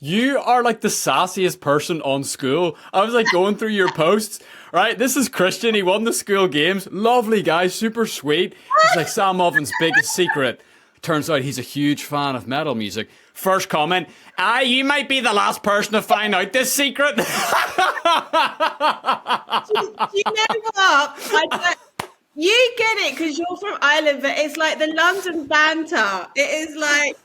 You are like the sassiest person on Skool. I was like going through your posts, right? This is Christian. He won the school games. Lovely guy, super sweet. He's like Sam Oven's biggest secret. Turns out he's a huge fan of metal music. First comment, you might be the last person to find out this secret. You know what? You get it because you're from Ireland, but it's like the London banter. It is like,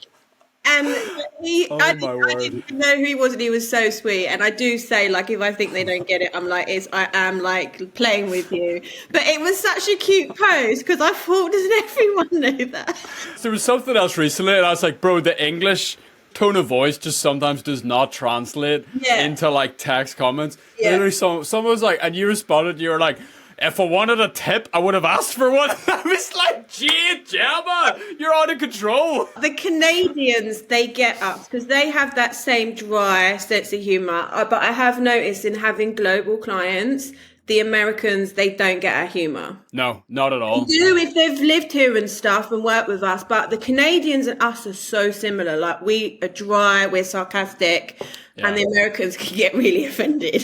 and I didn't even know who he was, and he was so sweet. And I do say, like, if I think they don't get it, I am like playing with you. But it was such a cute post because I thought, doesn't everyone know that? There was something else recently, and I was like, bro, the English tone of voice just sometimes does not translate into like text comments. Yeah. Literally, someone was like, and you responded, you were like, if I wanted a tip, I would have asked for one. I was like, Jade Jemma, you're out of control. The Canadians, they get us because they have that same dry sense of humour. But I have noticed in having global clients, the Americans, they don't get our humour. No, not at all. They do if they've lived here and stuff and worked with us. But the Canadians and us are so similar. Like, we are dry, we're sarcastic, and the Americans can get really offended.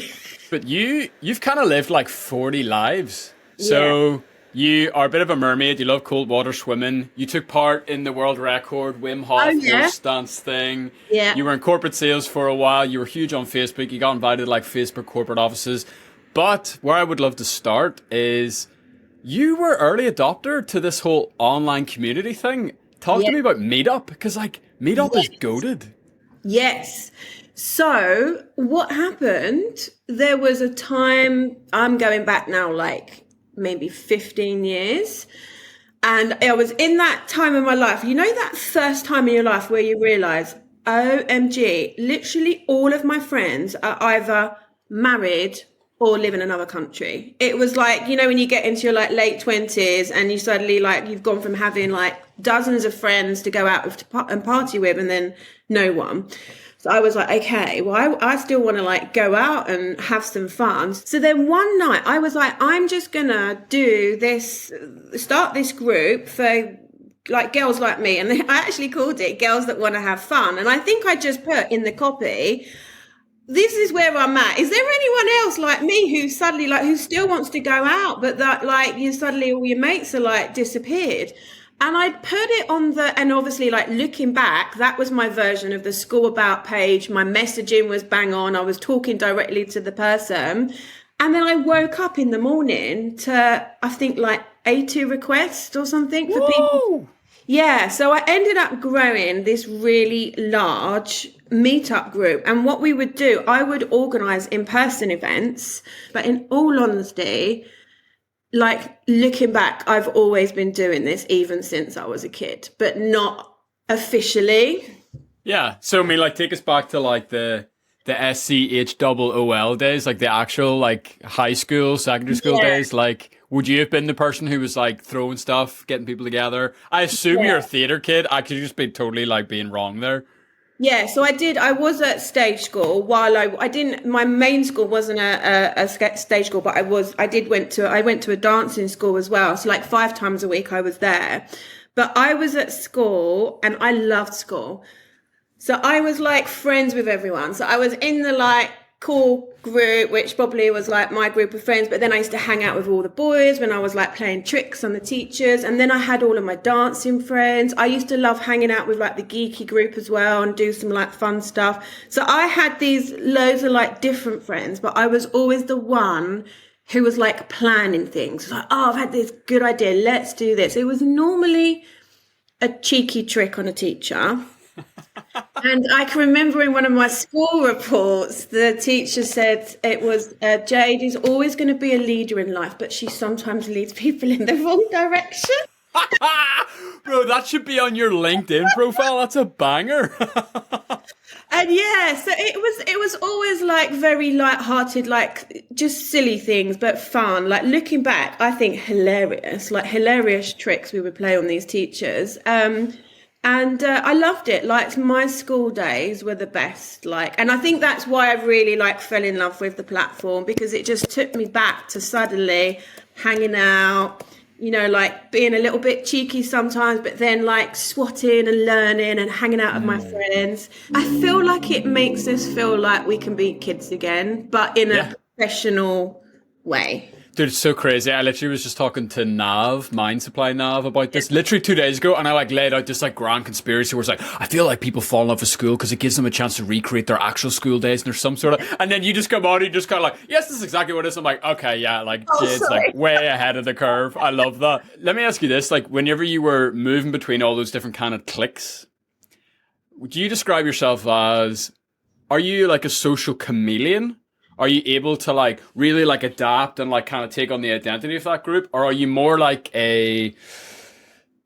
But you've kind of lived like 40 lives. So you are a bit of a mermaid. You love cold water swimming. You took part in the world record Wim Hof horse dance thing. Yeah. You were in corporate sales for a while. You were huge on Facebook. You got invited to like Facebook corporate offices. But where I would love to start is you were early adopter to this whole online community thing. Talk to me about Meetup, because like Meetup is goated. Yes. So what happened, there was a time, I'm going back now like maybe 15 years. And I was in that time in my life, you know, that first time in your life where you realize, OMG, literally all of my friends are either married or live in another country. It was like, you know, when you get into your like late 20s and you suddenly like, you've gone from having like dozens of friends to go out with and party with and then no one. So I was like, okay, well, I still want to like go out and have some fun. So then one night I was like, I'm just gonna do this, start this group for like girls like me. And I actually called it Girls That Want to Have Fun. And I think I just put in the copy, this is where I'm at. Is there anyone else like me who suddenly like, who still wants to go out, but that like you suddenly all your mates are like disappeared? And I put it on and obviously like looking back, that was my version of the Skool About page. My messaging was bang on. I was talking directly to the person. And then I woke up in the morning to, I think like 80 requests or something for people. Yeah. So I ended up growing this really large Meetup group. And what we would do, I would organize in-person events, but in all honesty, like looking back, I've always been doing this even since I was a kid, but not officially. Yeah. So I mean, like, take us back to like the SCHOOL days, like the actual like high school, secondary school days. Like, would you have been the person who was like throwing stuff, getting people together? I assume you're a theater kid. I could just be totally like being wrong there. Yeah, so I was at stage school while I didn't, my main school wasn't a stage school, but I went to a dancing school as well. So like 5 times a week I was there, but I was at school and I loved school. So I was like friends with everyone. So I was in the like cool group, which probably was like my group of friends, but then I used to hang out with all the boys when I was like playing tricks on the teachers. And then I had all of my dancing friends. I used to love hanging out with like the geeky group as well and do some like fun stuff. So I had these loads of like different friends, but I was always the one who was like planning things. Like, oh, I've had this good idea. Let's do this. It was normally a cheeky trick on a teacher. And I can remember in one of my school reports, the teacher said it was Jade is always going to be a leader in life, but she sometimes leads people in the wrong direction. Bro, that should be on your LinkedIn profile. That's a banger. And yeah, so it was always like very light-hearted, like just silly things, but fun. Like looking back, I think hilarious tricks we would play on these teachers. And I loved it. Like my school days were the best. Like, and I think that's why I really like fell in love with the platform, because it just took me back to suddenly hanging out, like being a little bit cheeky sometimes, but then like swatting and learning and hanging out with my friends. I feel like it makes us feel like we can be kids again, but in a professional way. Dude, it's so crazy. I literally was just talking to Nav, Mind Supply Nav, about this literally 2 days ago, and I like laid out this like grand conspiracy where it's like, I feel like people fall in love with school because it gives them a chance to recreate their actual school days, and there's some sort of, and then you just come out and you just kind of like, yes, this is exactly what it is. I'm like, okay, yeah, like Jade's like way ahead of the curve. I love that. Let me ask you this, like whenever you were moving between all those different kind of cliques, would you describe yourself as, are you like a social chameleon? Are you able to like really like adapt and like kind of take on the identity of that group? Or are you more like a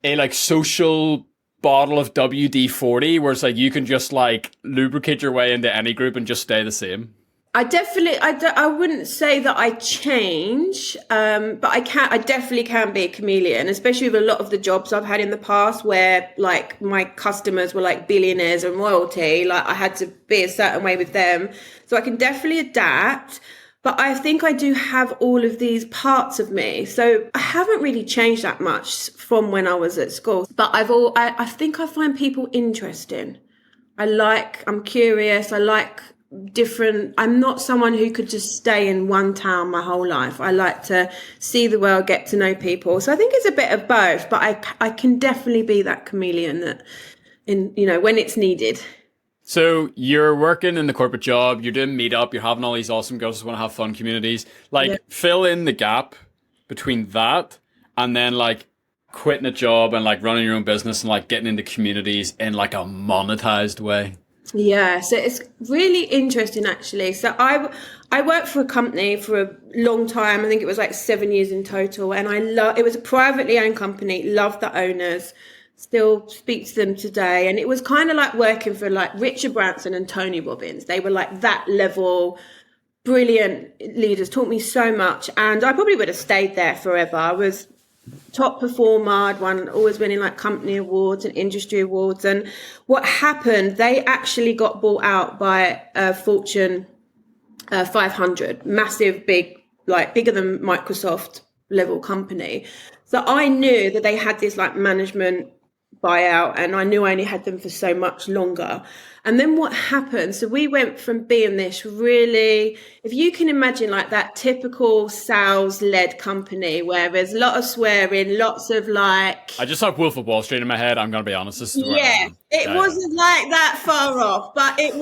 like social bottle of WD-40 where it's like you can just like lubricate your way into any group and just stay the same? I wouldn't say that I change, but I definitely can be a chameleon, especially with a lot of the jobs I've had in the past where like my customers were like billionaires and royalty, like I had to be a certain way with them. So I can definitely adapt, but I think I do have all of these parts of me. So I haven't really changed that much from when I was at school, but I think I find people interesting. I'm curious. I like different. I'm not someone who could just stay in one town my whole life. I like to see the world, get to know people. So I think it's a bit of both, but I can definitely be that chameleon that when it's needed. So you're working in the corporate job, you're doing Meetup, you're having all these awesome girls who want to have fun communities. Like fill in the gap between that and then like quitting a job and like running your own business and like getting into communities in like a monetized way. Yeah, so it's really interesting actually. So I worked for a company for a long time. I think it was like 7 years in total, and it was a privately owned company. Loved the owners, still speak to them today, and it was kind of like working for like Richard Branson and Tony Robbins. They were like that level, brilliant leaders. Taught me so much, and I probably would have stayed there forever. I was top performer. I'd always winning like company awards and industry awards. And what happened, they actually got bought out by a Fortune 500, massive, big, like bigger than Microsoft level company. So I knew that they had this like management buyout, and I knew I only had them for so much longer. And then what happened? So we went from being this really, if you can imagine like that typical sales-led company where there's a lot of swearing, lots of like... I just have Wolf of Wall Street in my head, I'm going to be honest. This is it wasn't like that far off, but it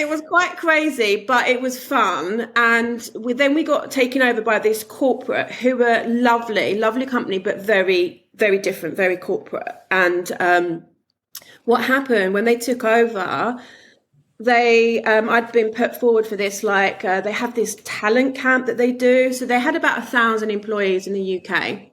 was quite crazy, but it was fun. And then we got taken over by this corporate who were lovely company, but very, very different, very corporate. And what happened when they took over, I'd been put forward for this, like they have this talent camp that they do. So they had about 1,000 employees in the UK.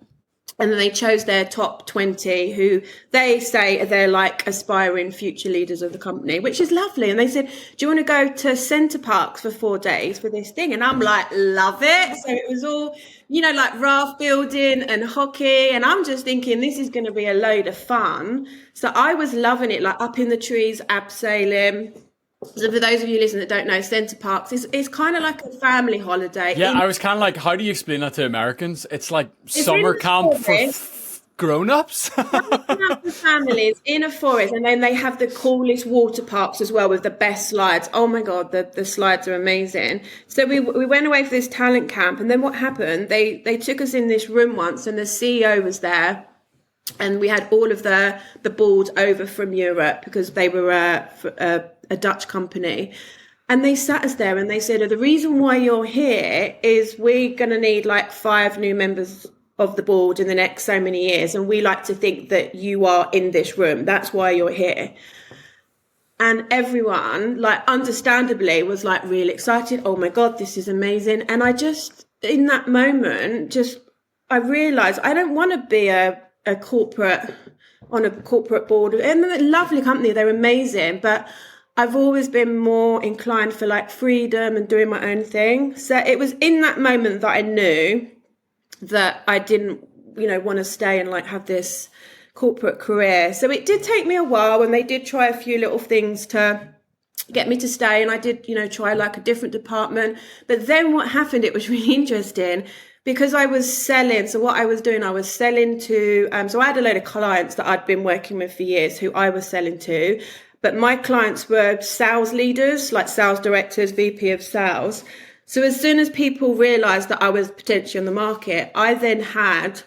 And then they chose their top 20 who they say they're like aspiring future leaders of the company, which is lovely. And they said, do you want to go to Centre Parks for 4 days for this thing? And I'm like, love it. So it was all, like raft building and hockey. And I'm just thinking this is going to be a load of fun. So I was loving it, like up in the trees, abseiling. So for those of you listening that don't know, Centre Parks is kind of like a family holiday. Yeah, I was kind of like, how do you explain that to Americans? It's like summer camp for grown-ups. For families in a forest, and then they have the coolest water parks as well with the best slides. Oh my God, the slides are amazing. So we went away for this talent camp, and then what happened? They took us in this room once, and the CEO was there. And we had all of the board over from Europe because they were a Dutch company. And they sat us there and they said, the reason why you're here is we're going to need like 5 new members of the board in the next so many years. And we like to think that you are in this room. That's why you're here. And everyone, like understandably, was like really excited. Oh my God, this is amazing. And I just, in that moment, I realized I don't want to be a corporate board, and a lovely company, they're amazing, but I've always been more inclined for like freedom and doing my own thing. So it was in that moment that I knew that I didn't want to stay and like have this corporate career. So it did take me a while, and they did try a few little things to get me to stay, and I did try like a different department. But then what happened, it was really interesting. because I was selling. So what I was doing, I was selling to, so I had a load of clients that I'd been working with for years who I was selling to, but my clients were sales leaders, like sales directors, VP of sales. So as soon as people realized that I was potentially on the market, I then had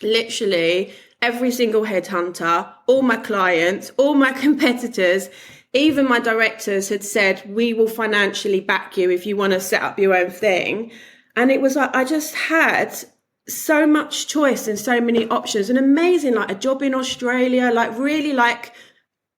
literally every single headhunter, all my clients, all my competitors, even my directors had said, we will financially back you if you want to set up your own thing. And it was like, I just had so much choice and so many options, and amazing, like a job in Australia, like really like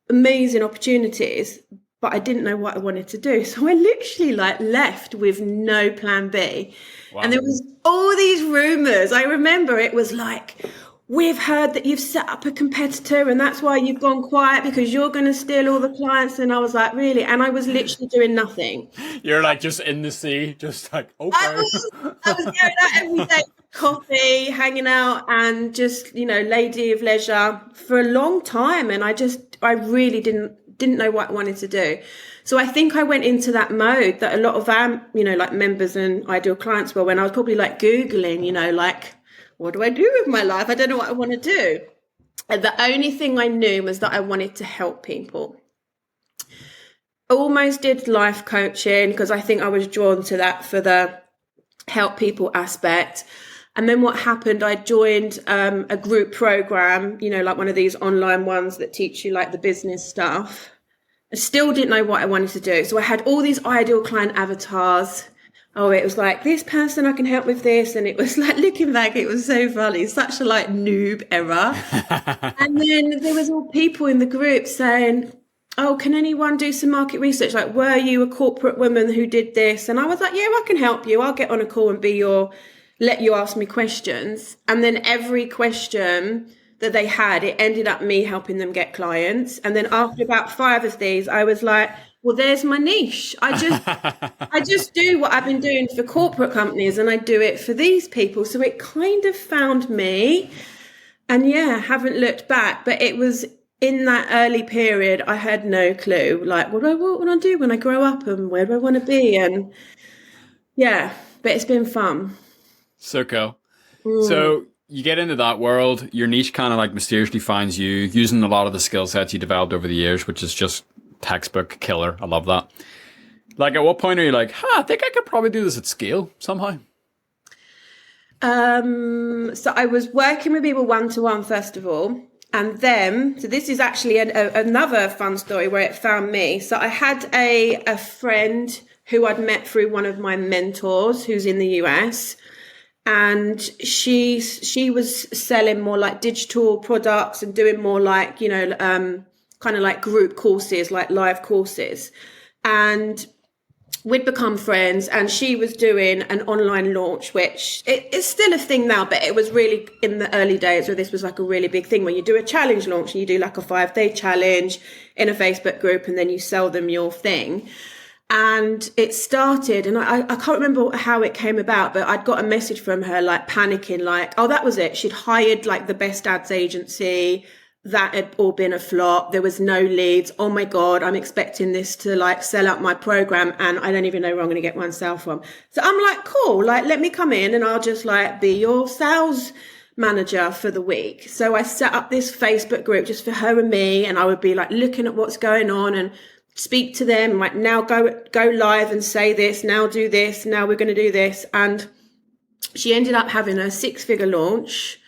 amazing opportunities, but I didn't know what I wanted to do. So I literally like left with no plan B. Wow. And there was all these rumors. I remember it was like, we've heard that you've set up a competitor and that's why you've gone quiet because you're going to steal all the clients. And I was like, really? And I was literally doing nothing. You're like just in the sea, just like, okay. I was going out every day, coffee, hanging out, and just, lady of leisure for a long time. And I really didn't know what I wanted to do. So I think I went into that mode that a lot of our, like members and ideal clients were, when I was probably like Googling, like, what do I do with my life? I don't know what I want to do. And the only thing I knew was that I wanted to help people. Almost did life coaching because I think I was drawn to that for the help people aspect. And then what happened, I joined a group program, like one of these online ones that teach you like the business stuff. I still didn't know what I wanted to do. So I had all these ideal client avatars. Oh, it was like, this person I can help with this. And it was like, looking back, it was so funny. Such a like noob era. And then there was all people in the group saying, oh, can anyone do some market research? Like, were you a corporate woman who did this? And I was like, yeah, I can help you. I'll get on a call and let you ask me questions. And then every question that they had, it ended up me helping them get clients. And then after about 5 of these, I was like, well, there's my niche. I just do what I've been doing for corporate companies and I do it for these people. So it kind of found me, and yeah, haven't looked back. But it was in that early period, I had no clue, like, what do I do when I grow up and where do I want to be? And yeah, but it's been fun. So cool. So you get into that world, your niche kind of like mysteriously finds you using a lot of the skill sets you developed over the years, which is just textbook killer. I love that. Like, at what point are you like, I think I could probably do this at scale somehow? So I was working with people one-to-one first of all. And then, so this is actually another fun story where it found me. So I had a friend who I'd met through one of my mentors who's in the US. And she was selling more like digital products and doing more like, kind of like group courses, like live courses. And we'd become friends, and she was doing an online launch, which it's still a thing now, but it was really in the early days where this was like a really big thing, where you do a challenge launch and you do like a 5-day challenge in a Facebook group and then you sell them your thing. And it started, and I can't remember how it came about, but I'd got a message from her, like panicking, like, oh, that was it. She'd hired like the best ads agency. That had all been a flop. There was no leads. Oh my God, I'm expecting this to like sell out my program, and I don't even know where I'm going to get one sale from. So I'm like, cool, like, let me come in and I'll just like be your sales manager for the week. So I set up this Facebook group just for her and me, and I would be like looking at what's going on and speak to them, like, now go live and say this, now do this, now we're going to do this. And she ended up having a 6-figure launch.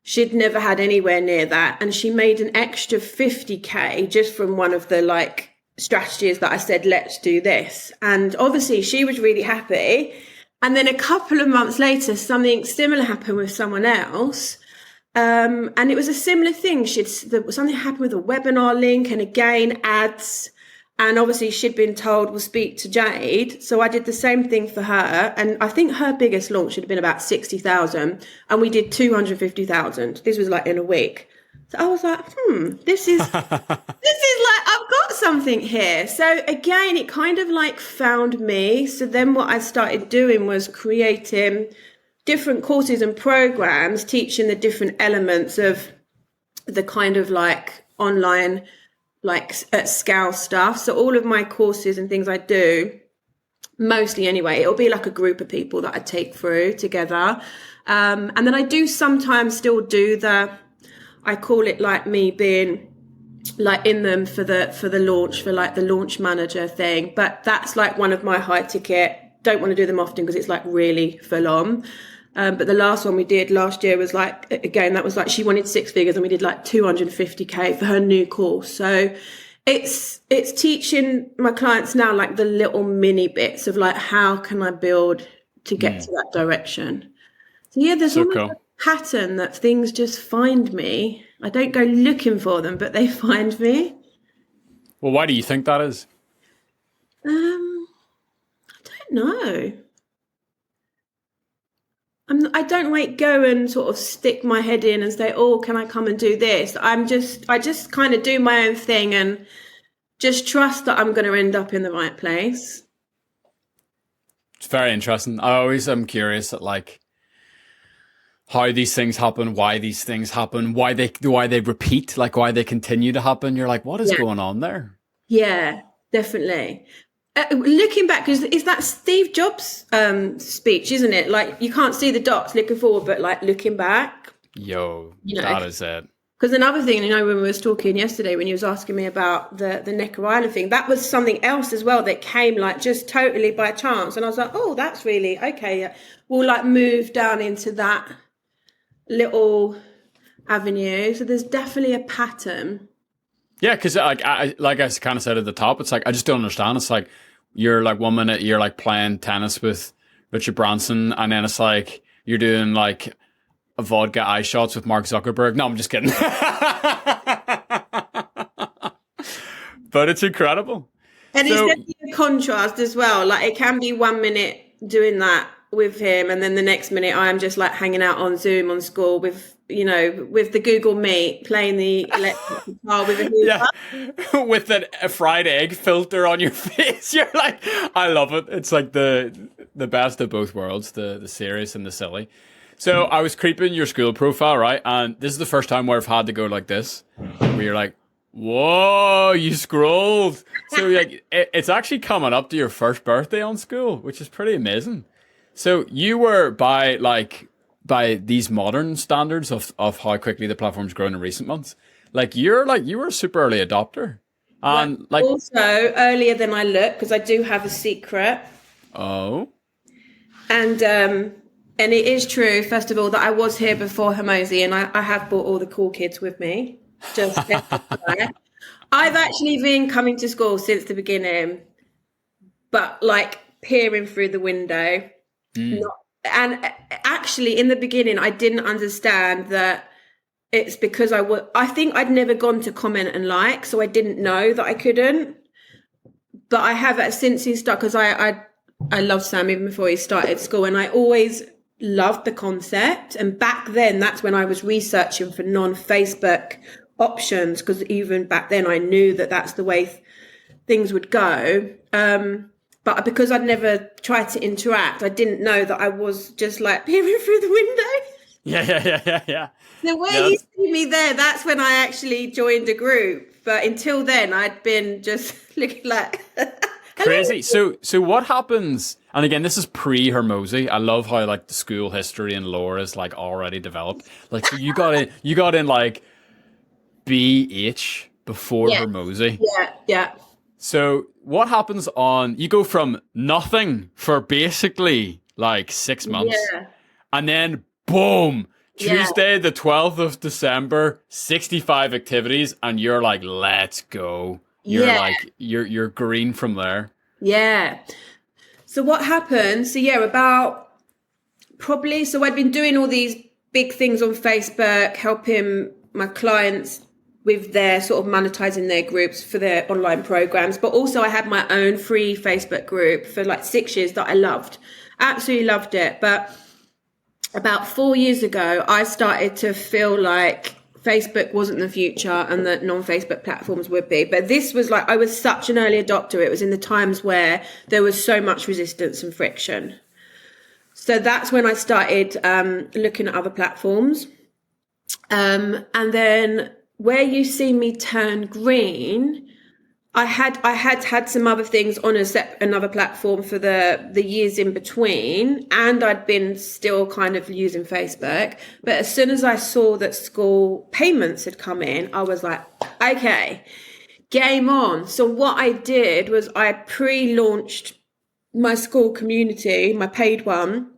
She'd never had anywhere near that. And she made an extra 50K just from one of the like strategies that I said, let's do this. And obviously she was really happy. And then a couple of months later, something similar happened with someone else. And it was a similar thing. Something happened with a webinar link, and again, ads. And obviously she'd been told, we'll speak to Jade. So I did the same thing for her. And I think her biggest launch should have been about 60,000. And we did 250,000. This was like in a week. So I was like, this is like, I've got something here. So again, it kind of like found me. So then what I started doing was creating different courses and programs, teaching the different elements of the kind of like online, like at scale stuff. So all of my courses and things I do mostly anyway. It'll be like a group of people that I take through together. And then I do sometimes still do I call it like me being like in them for the launch, for like the launch manager thing. But that's like one of my high ticket. Don't want to do them often because it's like really full on. But the last one we did last year was like, again, that was like, she wanted 6 figures and we did like 250K for her new course. So it's teaching my clients now like the little mini bits of like, how can I build to get to that direction? So yeah, there's almost a pattern that things just find me. I don't go looking for them, but they find me. Well, why do you think that is? I don't know. I don't like go and sort of stick my head in and say, oh, can I come and do this? I just kind of do my own thing and just trust that I'm going to end up in the right place. It's very interesting. I always am curious at like how these things happen, why these things happen, why they repeat, like why they continue to happen. You're like, what is going on there? Yeah, definitely. Looking back, because is that Steve Jobs' speech, isn't it? Like you can't see the dots looking forward, but like looking back. That is it. Because another thing, when we was talking yesterday, when you was asking me about the Necker Island thing, that was something else as well that came like just totally by chance. And I was like, oh, that's really, okay. We'll like move down into that little avenue. So there's definitely a pattern. Yeah, because like I kind of said at the top, it's like, I just don't understand. It's like, you're like 1 minute, you're like playing tennis with Richard Branson. And then it's like, you're doing like vodka eye shots with Mark Zuckerberg. No, I'm just kidding. But it's incredible. And it's definitely a contrast as well. Like it can be 1 minute doing that with him, and then the next minute I am just like hanging out on Zoom on Skool with, with the Google Meet, playing the electric guitar with a hoover. With a fried egg filter on your face. You're like, I love it. It's like the best of both worlds, the serious and the silly. So I was creeping your Skool profile, right? And this is the first time where I've had to go like this, where you're like, whoa, you scrolled. So like, it's actually coming up to your first birthday on Skool, which is pretty amazing. So you were by these modern standards of how quickly the platform's grown in recent months. You were a super early adopter. And also earlier than I look, because I do have a secret. Oh. And it is true, first of all, that I was here before Hermosi, and I have brought all the cool kids with me. Just I've actually been coming to school since the beginning, but like peering through the window. And actually in the beginning I didn't understand that it's because I think I'd never gone to comment and like, so I didn't know that I couldn't. But I have since he started, because I loved Sam even before he started school, and I always loved the concept. And back then, that's when I was researching for non-Facebook options, because even back then I knew that that's the way things would go. But because I'd never tried to interact, I didn't know that I was just like peering through the window. Yeah. The way you see me there, that's when I actually joined a group. But until then, I'd been just looking like... Crazy. So what happens? And again, this is pre-Hermosi. I love how like the Skool history and lore is like already developed. Like so you got in like BH before Hermosi. Yeah. So what happens you go from nothing for basically like 6 months, and then boom, Tuesday the 12th of December, 65 activities, and you're like, let's go. You're like you're green from there. Yeah. So what happened? So about probably, so I'd been doing all these big things on Facebook, helping my clients with their sort of monetizing their groups for their online programs. But also I had my own free Facebook group for like 6 years that I loved. Absolutely loved it. But about 4 years ago, I started to feel like Facebook wasn't the future and that non-Facebook platforms would be. But this was like, I was such an early adopter. It was in the times where there was so much resistance and friction. So that's when I started looking at other platforms. And then where you see me turn green, I had some other things on another platform for the years in between, and I'd been still kind of using Facebook. But as soon as I saw that Skool payments had come in, I was like, okay, game on. So what I did was I pre-launched my Skool community, my paid one.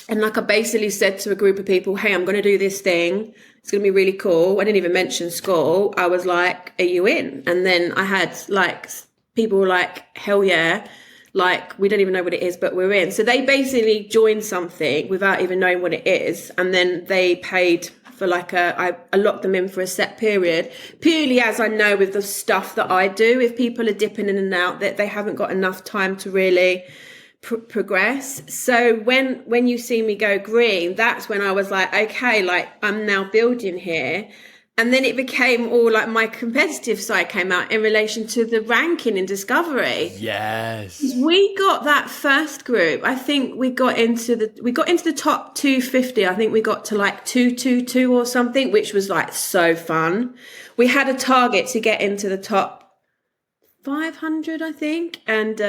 And like I basically said to a group of people, hey, I'm going to do this thing. It's going to be really cool. I didn't even mention Skool. I was like, are you in? And then I had like, people were like, hell yeah. Like, we don't even know what it is, but we're in. So they basically joined something without even knowing what it is. And then they paid for like I locked them in for a set period, purely as I know with the stuff that I do, if people are dipping in and out, that they haven't got enough time to really progress. So when you see me go green, that's when I was like, okay, like I'm now building here. And then it became all like my competitive side came out in relation to the ranking in Discovery. Yes. We got that first group. I think we got into the top 250. I think we got to like 222 or something, which was like so fun. We had a target to get into the top 500, I think, and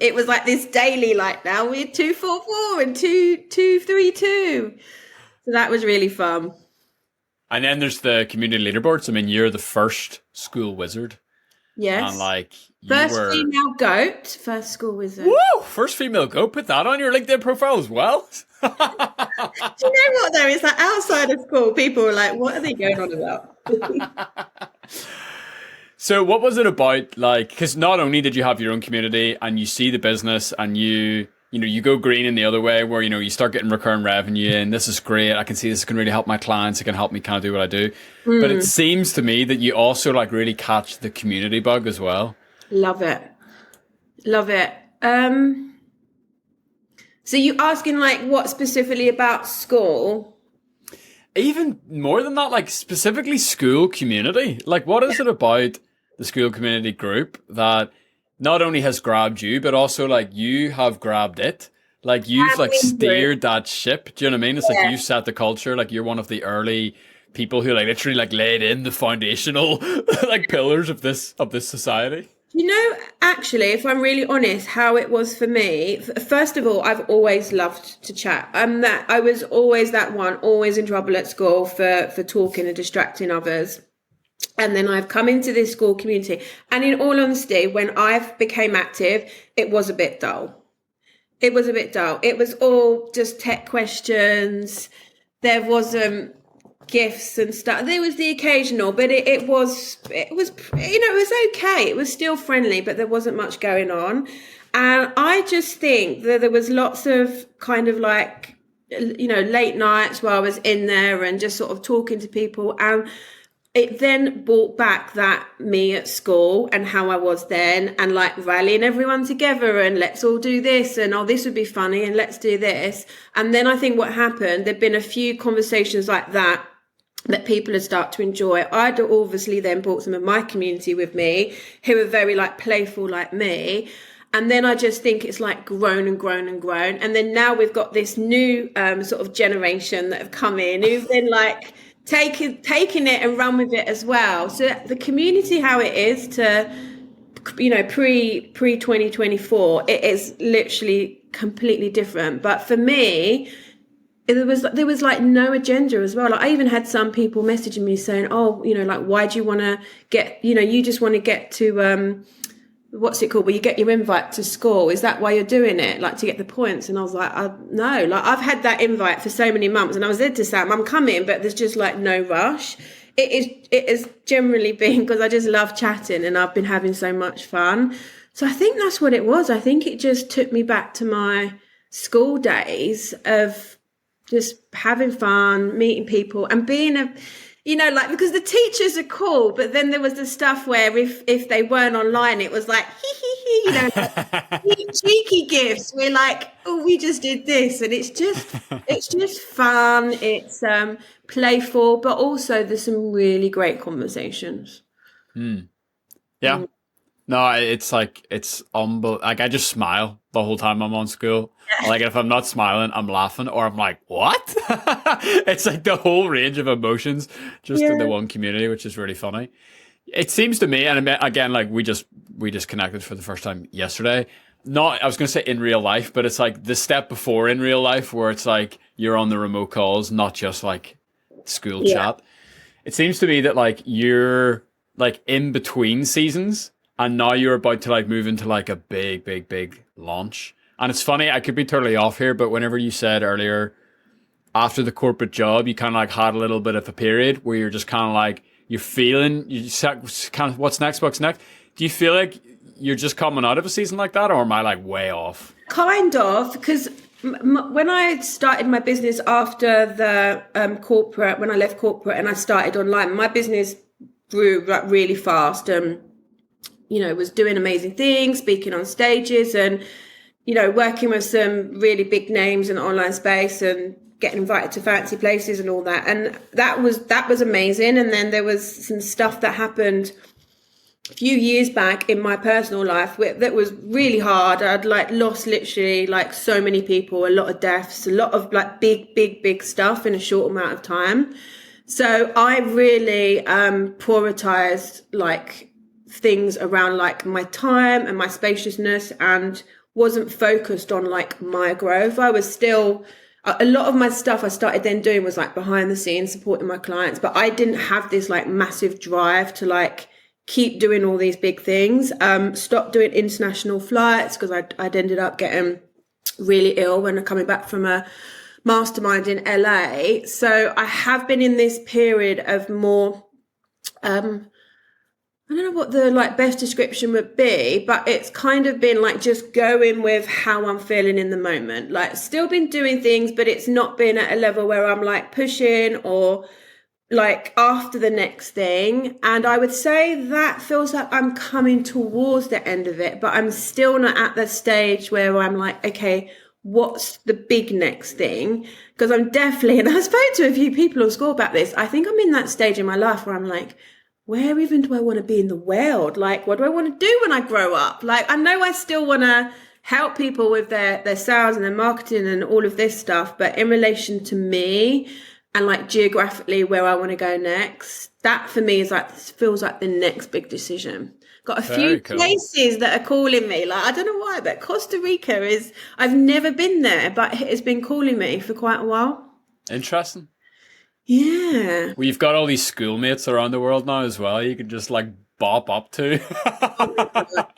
it was like this daily. Like now we're 244 and 232. So that was really fun. And then there's the community leaderboards. I mean, you're the first school wizard. Yes. And like first female goat, first school wizard. Woo! First female goat. Put that on your LinkedIn profile as well. Do you know what though? It's like outside of school, people were like, what are they going on about? So what was it about, like, because not only did you have your own community and you see the business and you go green in the other way where, you start getting recurring revenue and this is great. I can see this can really help my clients. It can help me kind of do what I do. But it seems to me that you also like really catch the community bug as well. Love it. Love it. So you asking like what specifically about Skool? Even more than that, like specifically Skool community. Like what is it about the Skool community group that not only has grabbed you, but also like you have grabbed it? Like you've like steered that ship. Do you know what I mean? It's like you set the culture. Like you're one of the early people who like literally like laid in the foundational like pillars of this society. Actually, if I'm really honest, how it was for me, first of all, I've always loved to chat. I was always that one, always in trouble at school for talking and distracting others. And then I've come into this Skool community. And in all honesty, when I became active, it was a bit dull. It was a bit dull. It was all just tech questions. There wasn't gifts and stuff. There was the occasional, but it was it was okay. It was still friendly, but there wasn't much going on. And I just think that there was lots of kind of like, late nights where I was in there and just sort of talking to people. And it then brought back that me at school and how I was then, and like rallying everyone together and let's all do this and this would be funny and let's do this. And then I think what happened, there'd been a few conversations like that people had started to enjoy. I'd obviously then brought some of my community with me who were very like playful like me. And then I just think it's like grown and grown and grown. And then now we've got this new sort of generation that have come in who've been like taking it and run with it as well. So the community, how it is to, pre 2024, it is literally completely different. But for me, there was like no agenda as well. Like I even had some people messaging me saying, like, why do you want to get, you just want to get to, what's it called? Well, you get your invite to Skool. Is that why you're doing it? Like to get the points? And I was like, no, like I've had that invite for so many months and I was there to Sam, I'm coming, but there's just like no rush. It is generally been because I just love chatting and I've been having so much fun. So I think that's what it was. I think it just took me back to my school days of just having fun, meeting people and being because the teachers are cool, but then there was the stuff where if they weren't online, it was like, cheeky gifts. We're like, oh, we just did this. And it's just fun. It's playful, but also there's some really great conversations. Yeah. No, it's like, it's unbelievable. Like I just smile the whole time I'm on Skool. Like if I'm not smiling, I'm laughing or I'm like, what? It's like the whole range of emotions just in the one community, which is really funny. It seems to me, and again, like we just connected for the first time yesterday. Not, I was going to say in real life, but it's like the step before in real life where it's like you're on the remote calls, not just like school chat. It seems to me that like you're like in between seasons, and now you're about to like move into like a big launch. And it's funny, I could be totally off here, but whenever you said earlier after the corporate job, you kind of like had a little bit of a period where you're just kind of like, you're feeling, you just kind of, what's next? Do you feel like you're just coming out of a season like that, or am I like way off? Kind of, because when I started my business after the corporate, when I left corporate and I started online, my business grew like really fast and, you know, was doing amazing things, speaking on stages and, you know, working with some really big names in the online space and getting invited to fancy places and all that. And that was amazing. And then there was some stuff that happened a few years back in my personal life that was really hard. I'd like lost literally like so many people, a lot of deaths, a lot of like big stuff in a short amount of time. So I really prioritized like things around like my time and my spaciousness and wasn't focused on like my growth. I was still, a lot of my stuff I started then doing was like behind the scenes supporting my clients, but I didn't have this like massive drive to like keep doing all these big things. Stopped doing international flights because I'd ended up getting really ill when I'm coming back from a mastermind in LA. So I have been in this period of more, I don't know what the like best description would be, but it's kind of been like just going with how I'm feeling in the moment. Like still been doing things, but it's not been at a level where I'm like pushing or like after the next thing. And I would say that feels like I'm coming towards the end of it, but I'm still not at the stage where I'm like, okay, what's the big next thing? Because I'm definitely, and I spoke to a few people on Skool about this, I think I'm in that stage in my life where I'm like, where even do I want to be in the world? Like, what do I want to do when I grow up? Like, I know I still want to help people with their sales and their marketing and all of this stuff, but in relation to me and like geographically where I want to go next, that for me is like, feels like the next big decision. Got a few places that are calling me. Like, I don't know why, but Costa Rica is, I've never been there, but it's been calling me for quite a while. Interesting. Yeah. Well, you've got all these schoolmates around the world now as well. You can just like bop up to.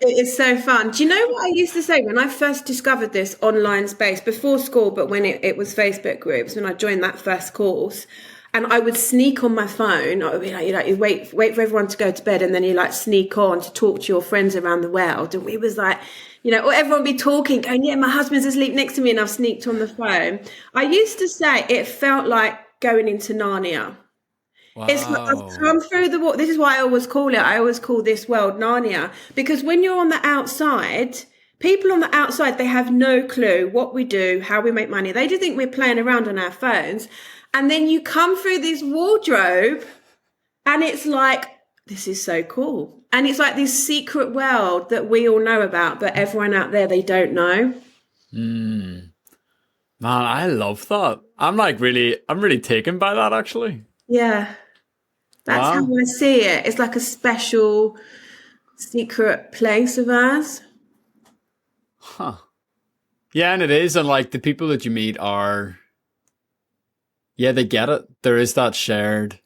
It is so fun. Do you know what I used to say when I first discovered this online space before school, but when it was Facebook groups, when I joined that first course, and I would sneak on my phone. I would be like, you wait for everyone to go to bed, and then you like sneak on to talk to your friends around the world. And we was like, you know, or everyone would be talking, going, yeah, my husband's asleep next to me, and I've sneaked on the phone. I used to say it felt like going into Narnia. Wow. It's like I've come through the wall. This is why I always call this world Narnia, because when you're on the outside, people on the outside, they have no clue what we do, how we make money. They just think we're playing around on our phones. And then you come through this wardrobe and it's like, this is so cool. And it's like this secret world that we all know about, but everyone out there, they don't know. Man, I love that. I'm really taken by that actually. Yeah. That's how I see it. It's like a special secret place of ours. Huh. Yeah, and it is. And like the people that you meet are, yeah, they get it. There is that shared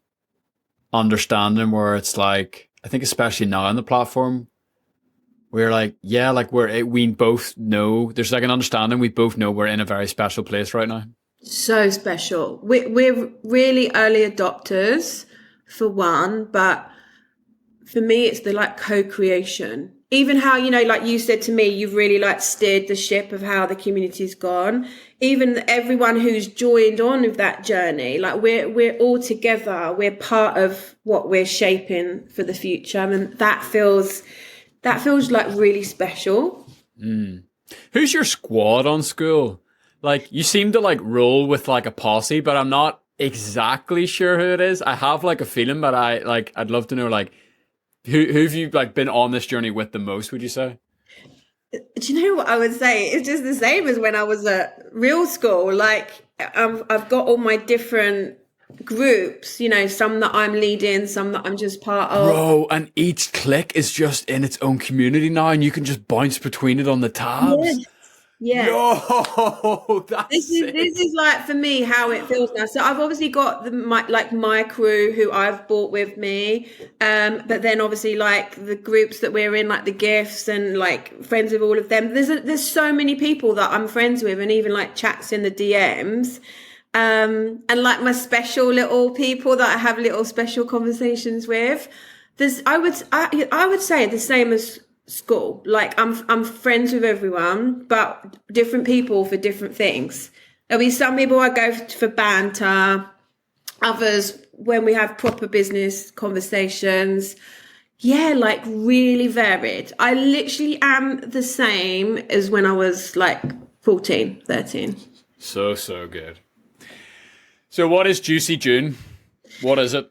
understanding where it's like, I think especially now on the platform, we're like, yeah, like we both know, there's like an understanding. We both know we're in a very special place right now. So special. We're really early adopters for one, but for me, it's the like co-creation. Even how, you know, like you said to me, you've really like steered the ship of how the community's gone. Even everyone who's joined on with that journey, like we're all together. We're part of what we're shaping for the future, and that feels like really special. Who's your squad on Skool? Like you seem to like roll with like a posse, but I'm not exactly sure who it is. I have like a feeling, but I'd love to know like who've you like been on this journey with the most, would you say? Do you know what I would say? It's just the same as when I was at real school. Like I've got all my different groups, you know, some that I'm leading, some that I'm just part of. Bro, and each click is just in its own community now, and you can just bounce between it on the tabs. Yes. Yes. Yo, that's This sick. is like for me how it feels now. So I've obviously got my crew who I've brought with me, but then obviously like the groups that we're in, like the gifts and like friends with all of them. There's so many people that I'm friends with, and even like chats in the DMs, and like my special little people that I have little special conversations with. I would say the same as school. Like I'm friends with everyone, but different people for different things. There'll be some people I go for banter, others when we have proper business conversations. Yeah, like really varied. I literally am the same as when I was like 14, 13. So good. So what is Juicy June? What is it?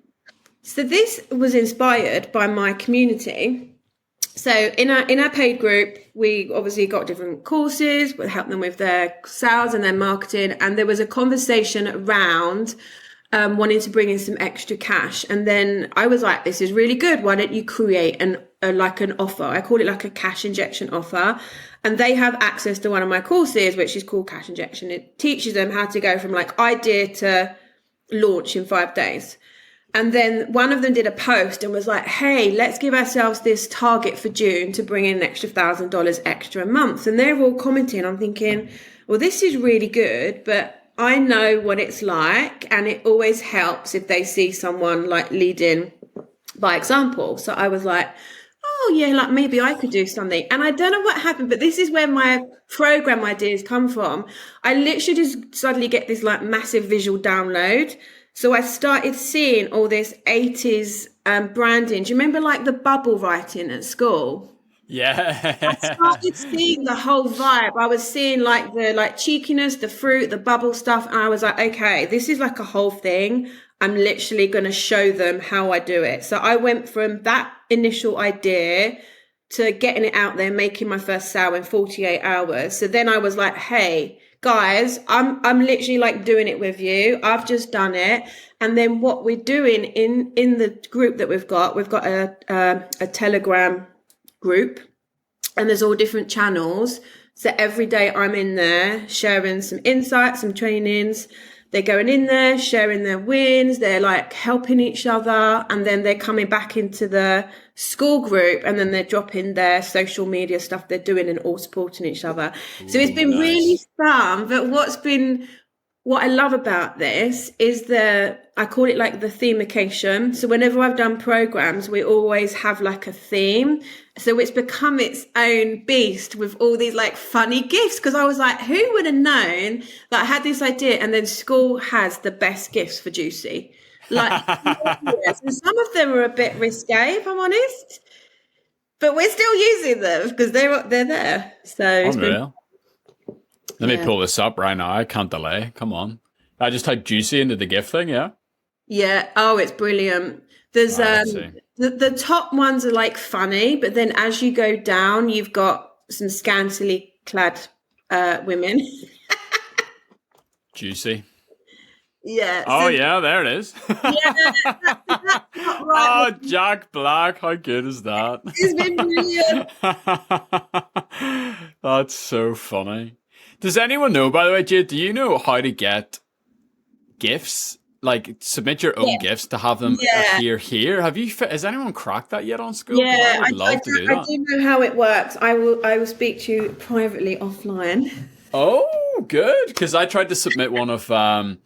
So this was inspired by my community. So in our paid group, we obviously got different courses, we helped them with their sales and their marketing. And there was a conversation around wanting to bring in some extra cash. And then I was like, this is really good. Why don't you create an offer? I call it like a cash injection offer. And they have access to one of my courses, which is called Cash Injection. It teaches them how to go from like idea to launch in 5 days. And then one of them did a post and was like, hey, let's give ourselves this target for June to bring in an extra $1,000 extra a month. And they're all commenting. I'm thinking, well, this is really good, but I know what it's like. And it always helps if they see someone like leading by example. So I was like, oh, yeah, like maybe I could do something. And I don't know what happened, but this is where my program ideas come from. I literally just suddenly get this like massive visual download. So I started seeing all this 80s branding. Do you remember like the bubble writing at school? Yeah. I started seeing the whole vibe. I was seeing like the cheekiness, the fruit, the bubble stuff. And I was like, okay, this is like a whole thing. I'm literally going to show them how I do it. So I went from that initial idea to getting it out there, making my first sale in 48 hours. So then I was like, hey, guys, I'm literally like doing it with you. I've just done it. And then what we're doing in the group that we've got a Telegram group, and there's all different channels. So every day I'm in there sharing some insights, some trainings. They're going in there, sharing their wins. They're like helping each other. And then they're coming back into the school group, and then they're dropping their social media stuff they're doing and all supporting each other. So it's been really fun. But what I love about this is I call it like the themication. So whenever I've done programs, we always have like a theme. So it's become its own beast with all these like funny gifts. Because I was like, who would have known that I had this idea? And then school has the best gifts for Juicy. Like, and some of them are a bit risque, if I'm honest. But we're still using them because they're there. So it's Unreal. Let me pull this up right now. I can't delay. Come on. I just typed Juicy into the gift thing, yeah? Yeah. Oh, it's brilliant. There's the top ones are like funny, but then as you go down, you've got some scantily clad women. Juicy. Yeah. Oh, yeah, there it is. Yeah, that's not right. Oh, Jack Black. How good is that? It's been brilliant. That's so funny. Does anyone know, by the way, Jade, do you know how to get gifts? Like, submit your own gifts to have them appear here? Has anyone cracked that yet on Skool? Yeah, I would love to do that. I do know how it works. I will speak to you privately offline. Oh, good. Because I tried to submit one of Bon,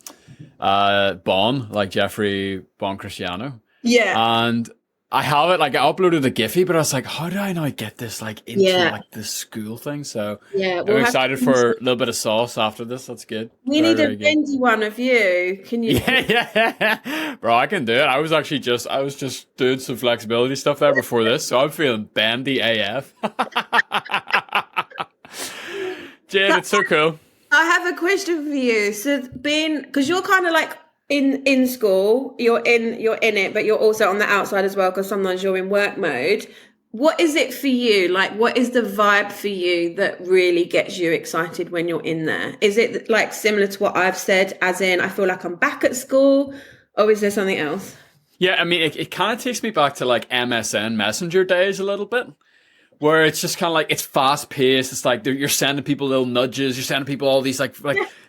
like Jeffrey Bon Cristiano. Yeah. And I have it, like I uploaded a Giphy, but I was like, how do I now get this like into like the Skool thing? So I'm excited for a little bit of sauce after this. That's good. We need a bendy one of you. Can you? Yeah. Bro, I can do it. I was just doing some flexibility stuff there before this, so I'm feeling bendy AF. Jade, it's so cool. I have a question for you. So because you're kind of like in school, you're in it, but you're also on the outside as well, because sometimes you're in work mode. What is it for you? Like, what is the vibe for you that really gets you excited when you're in there? Is it like similar to what I've said, as in I feel like I'm back at school? Or is there something else? Yeah, I mean, it kind of takes me back to like MSN Messenger days a little bit, where it's just kind of like it's fast paced. It's like you're sending people little nudges. You're sending people all these like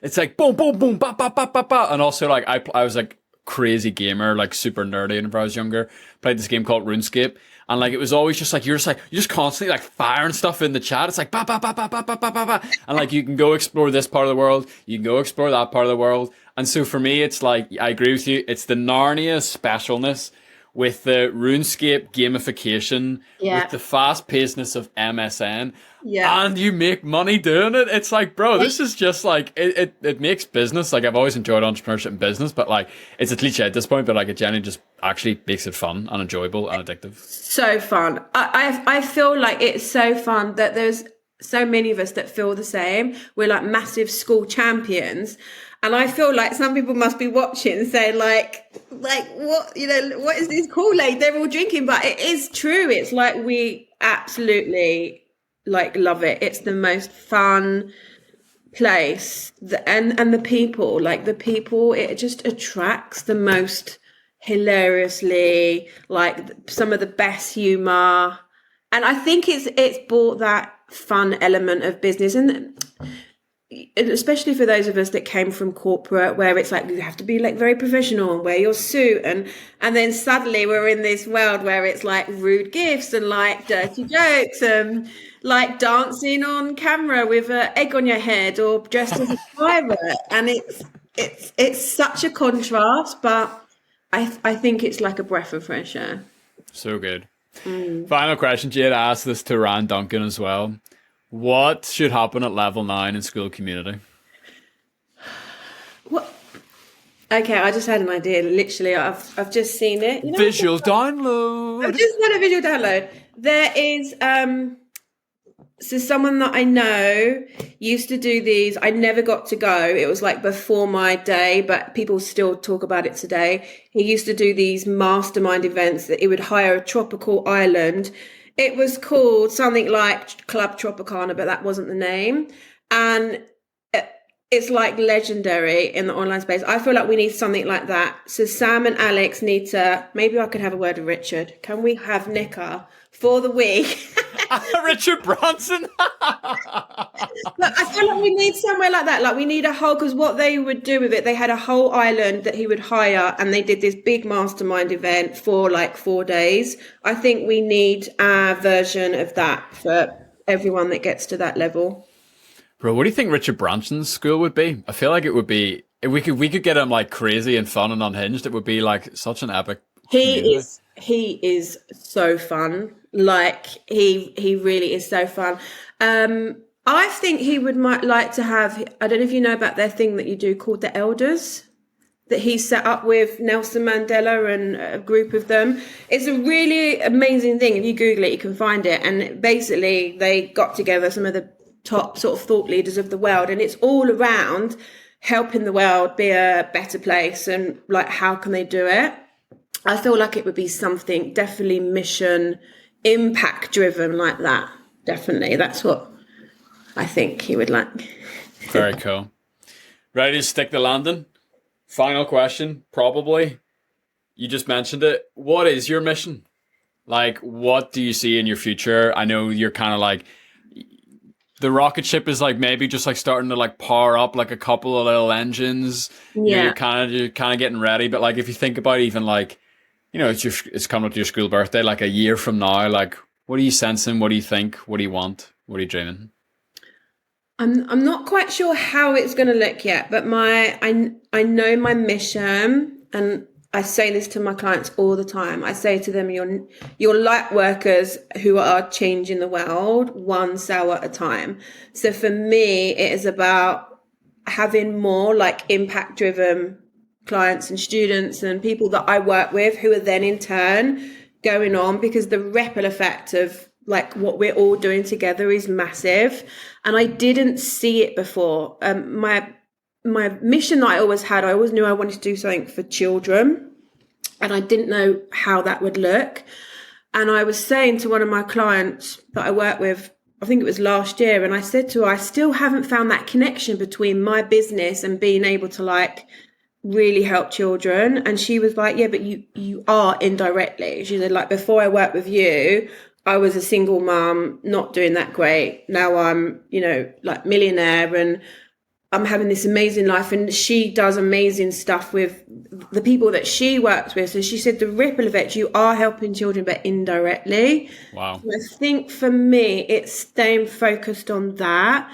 it's like boom, boom, boom, ba ba ba ba ba. And also like I was like crazy gamer, like super nerdy whenever I was younger. Played this game called RuneScape. And like it was always just like you're just constantly like firing stuff in the chat. It's like ba ba ba ba ba ba ba ba ba, and like you can go explore this part of the world, you can go explore that part of the world. And so for me, it's like I agree with you. It's the Narnia specialness with the RuneScape gamification, with the fast pacedness of MSN, and you make money doing it. It's like, bro, this is just like it makes business. Like I've always enjoyed entrepreneurship and business, but like it's a cliche at this point, but like it generally just actually makes it fun and enjoyable and addictive. So fun. I feel like it's so fun that there's so many of us that feel the same. We're like massive Skool champions. And I feel like some people must be watching and saying like what, what is this Kool-Aid they're all drinking? But it is true. It's like we absolutely like love it. It's the most fun place. And the people, it just attracts the most hilariously, like some of the best humor. And I think it's brought that fun element of business, and especially for those of us that came from corporate, where it's like you have to be like very professional and wear your suit, and then suddenly we're in this world where it's like rude gifts and like dirty jokes and like dancing on camera with an egg on your head or dressed as a pirate. And it's such a contrast, but I think it's like a breath of fresh air. So good. Final question, Jade. I asked this to Ryan Duncan as well. What should happen at level 9 in Skool community? What? Okay, I just had an idea. Literally, I've just seen it. Visual download. I've just had a visual download. There is so someone that I know used to do these. I never got to go. It was like before my day, but people still talk about it today. He used to do these mastermind events that he would hire a tropical island. It was called something like Club Tropicana, but that wasn't the name. And it's like legendary in the online space. I feel like we need something like that. So Sam and Alex need to, maybe I could have a word with Richard. Can we have Nicker for the week? Richard Branson. Look, I feel like we need somewhere like that. Like we need a whole, because what they would do with it, they had a whole island that he would hire, and they did this big mastermind event for like 4 days. I think we need a version of that for everyone that gets to that level. Bro, what do you think Richard Branson's school would be? I feel like it would be, if we could get him like crazy and fun and unhinged, it would be like such an epic. He is so fun. Like he really is so fun. I think he might like to have, I don't know if you know about their thing that you do called the Elders, that he set up with Nelson Mandela and a group of them. It's a really amazing thing. If you Google it, you can find it. And basically they got together some of the top sort of thought leaders of the world, and it's all around helping the world be a better place and like how can they do it. I feel like it would be something definitely mission impact driven like that. Definitely. That's what I think he would like. Very cool. Ready to stick the landing? Final question, probably. You just mentioned it. What is your mission? Like, what do you see in your future? I know you're kind of like, the rocket ship is like maybe just like starting to like power up like a couple of little engines. Yeah. You're kind of getting ready. But like if you think about even like, it's coming up to your school birthday, like a year from now, like what are you sensing? What do you think? What do you want? What are you dreaming? I'm not quite sure how it's going to look yet, but I know my mission, and I say this to my clients all the time. I say to them, you're light workers who are changing the world one cell at a time. So for me, it is about having more like impact driven clients and students and people that I work with who are then in turn going on, because the ripple effect of like what we're all doing together is massive. And I didn't see it before. My mission that I always had, I always knew I wanted to do something for children, and I didn't know how that would look. And I was saying to one of my clients that I work with, I think it was last year, and I said to her, I still haven't found that connection between my business and being able to like really help children. And she was like, yeah, but you are indirectly. She said, like, before I worked with you, I was a single mum, not doing that great. Now I'm, like millionaire and I'm having this amazing life. And she does amazing stuff with the people that she works with. So she said the ripple effect, you are helping children, but indirectly. Wow. So I think for me, it's staying focused on that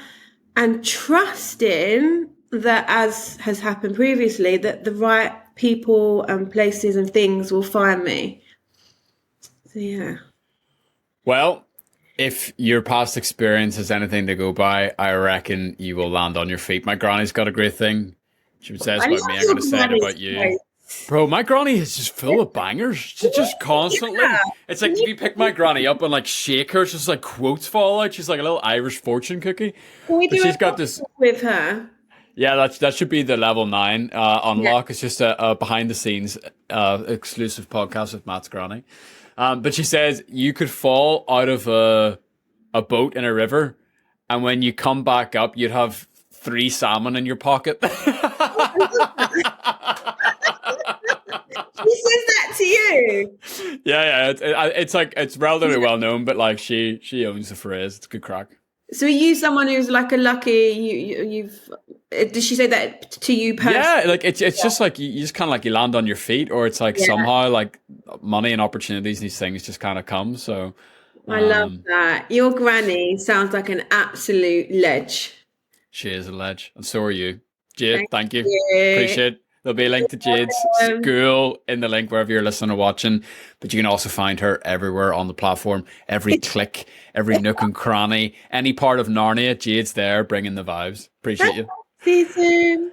and trusting that, as has happened previously, that the right people and places and things will find me. So yeah. Well, if your past experience is anything to go by, I reckon you will land on your feet. My granny's got a great thing. She would say this I about love me. I'm your going to say it granny's about you. voice. Bro, my granny is just full of bangers. She's just constantly. Yeah. It's like if you pick my granny up and like shake her, it's just like quotes fall out. She's like a little Irish fortune cookie. Can we But do she's a got this. podcast with her? Yeah, that should be the level 9 Yeah. unlock. It's just a behind the scenes exclusive podcast with Matt's granny. But she says you could fall out of a boat in a river, and when you come back up, you'd have 3 salmon in your pocket. She says that to you. Yeah. It's like it's relatively well known, but like she owns the phrase. It's good crack. So are you someone who's like a lucky you've did she say that to you personally? Yeah, like it's just like you just kind of like you land on your feet, or it's like somehow like money and opportunities, these things just kind of come. So I love that. Your granny sounds like an absolute ledge. she is a ledge, and so are you, Jade. Thank you. you. Appreciate it. There'll be a link to Jade's Skool in the link wherever you're listening or watching, but you can also find her everywhere on the platform. Every click, every nook and cranny, any part of Narnia, Jade's there bringing the vibes. Appreciate you. See you soon.